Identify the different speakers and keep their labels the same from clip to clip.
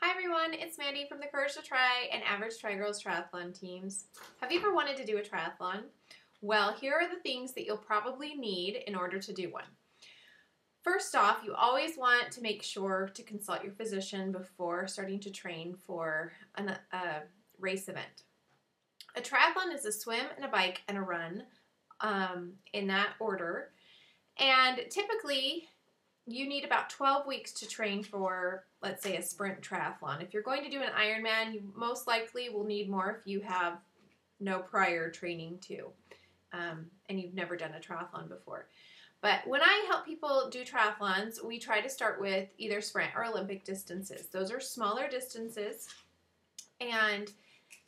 Speaker 1: Hi everyone, it's Mandy from the Courage to Try and Average Try Girls Triathlon teams. Have you ever wanted to do a triathlon? Well, here are the things that you'll probably need in order to do one. First off, you always want to make sure to consult your physician before starting to train for a race event. A triathlon is a swim and a bike and a run in that order, and typically you need about 12 weeks to train for, let's say, a sprint triathlon. If you're going to do an Ironman, you most likely will need more if you have no prior training to, and you've never done a triathlon before. But when I help people do triathlons, we try to start with either sprint or Olympic distances. Those are smaller distances, and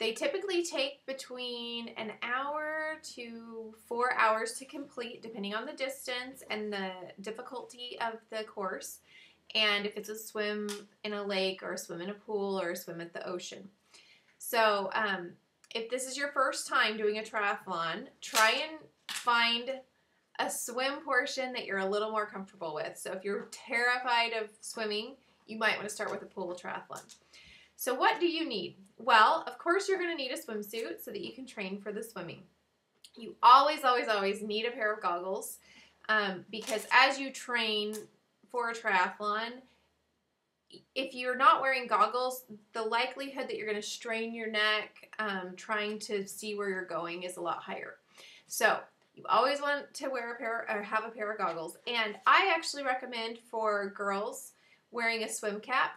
Speaker 1: they typically take between an hour to 4 hours to complete, depending on the distance and the difficulty of the course, and if it's a swim in a lake or a swim in a pool or a swim at the ocean. So if this is your first time doing a triathlon, try and find a swim portion that you're a little more comfortable with. So if you're terrified of swimming, you might want to start with a pool triathlon. So what do you need? Well, of course you're going to need a swimsuit so that you can train for the swimming. You always, always, always need a pair of goggles because as you train for a triathlon, if you're not wearing goggles, the likelihood that you're going to strain your neck trying to see where you're going is a lot higher. So you always want to wear a pair or have a pair of goggles. And I actually recommend for girls wearing a swim cap.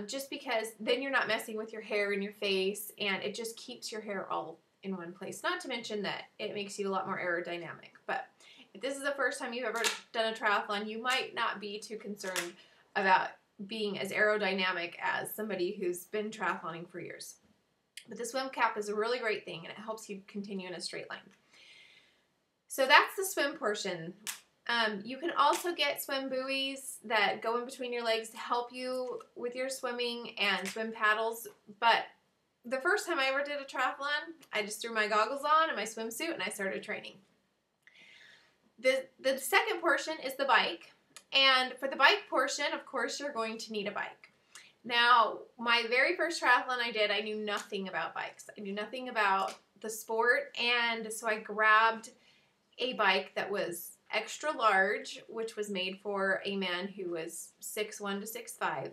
Speaker 1: Just because then you're not messing with your hair and your face, and it just keeps your hair all in one place. Not to mention that it makes you a lot more aerodynamic. But if this is the first time you've ever done a triathlon, you might not be too concerned about being as aerodynamic as somebody who's been triathloning for years. But the swim cap is a really great thing, and it helps you continue in a straight line. So that's the swim portion. You can also get swim buoys that go in between your legs to help you with your swimming and swim paddles. But the first time I ever did a triathlon, I just threw my goggles on and my swimsuit and I started training. The second portion is the bike. And for the bike portion, of course, you're going to need a bike. Now, my very first triathlon I did, I knew nothing about bikes. I knew nothing about the sport. And so I grabbed a bike that was extra large, which was made for a man who was 6'1" to 6'5",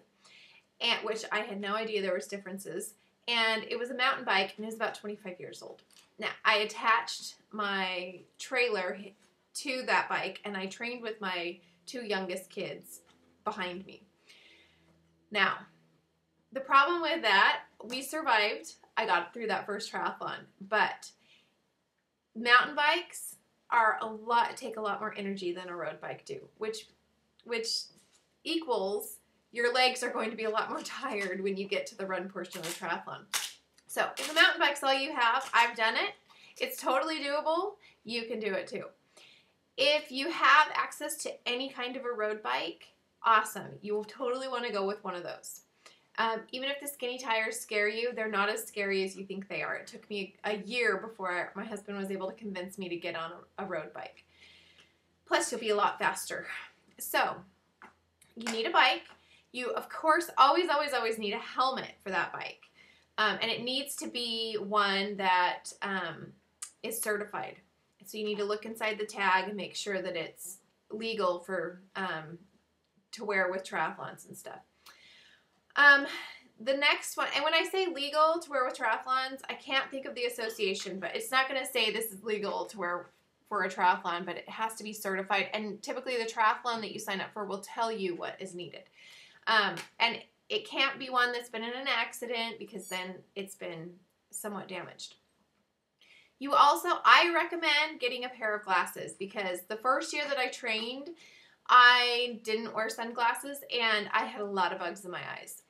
Speaker 1: and which I had no idea there was differences. And it was a mountain bike, and it was about 25 years old. Now, I attached my trailer to that bike, and I trained with my two youngest kids behind me. Now, the problem with that, we survived. I got through that first triathlon, but mountain bikes take a lot more energy than a road bike do, which equals your legs are going to be a lot more tired when you get to the run portion of the triathlon. So if a mountain bike's all you have, I've done it. It's totally doable. You can do it too. If you have access to any kind of a road bike, awesome. You will totally want to go with one of those. Even if the skinny tires scare you, they're not as scary as you think they are. It took me a year before my husband was able to convince me to get on a road bike. Plus, you'll be a lot faster. So, you need a bike. You, of course, always, always, always need a helmet for that bike. And it needs to be one that is certified. So you need to look inside the tag and make sure that it's legal for to wear with triathlons and stuff. The next one, and when I say legal to wear with triathlons, I can't think of the association, but it's not going to say this is legal to wear for a triathlon, but it has to be certified, and typically the triathlon that you sign up for will tell you what is needed. And it can't be one that's been in an accident because then it's been somewhat damaged. You also, I recommend getting a pair of glasses because the first year that I trained, I didn't wear sunglasses and I had a lot of bugs in my eyes.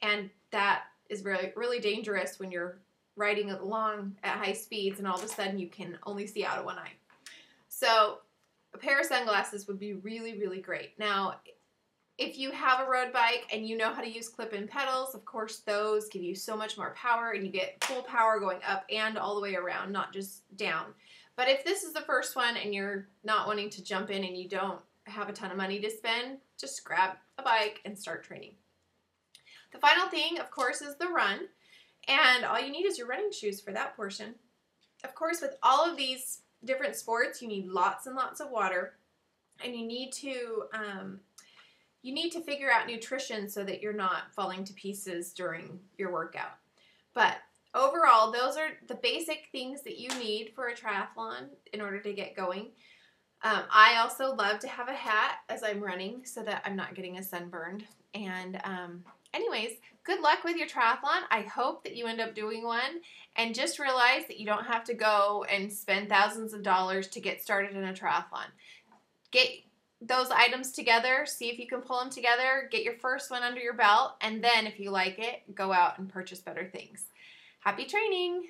Speaker 1: And that is really, really dangerous when you're riding along at high speeds and all of a sudden you can only see out of one eye. So a pair of sunglasses would be really, really great. Now, if you have a road bike and you know how to use clip-in pedals, of course those give you so much more power and you get full power going up and all the way around, not just down. But if this is the first one and you're not wanting to jump in and you don't have a ton of money to spend, just grab a bike and start training. The final thing, of course, is the run. And all you need is your running shoes for that portion. Of course, with all of these different sports, you need lots and lots of water. And you need to figure out nutrition so that you're not falling to pieces during your workout. But overall, those are the basic things that you need for a triathlon in order to get going. I also love to have a hat as I'm running so that I'm not getting a sunburned. And anyways, good luck with your triathlon. I hope that you end up doing one. And just realize that you don't have to go and spend thousands of dollars to get started in a triathlon. Get those items together, see if you can pull them together, get your first one under your belt, and then if you like it, go out and purchase better things. Happy training!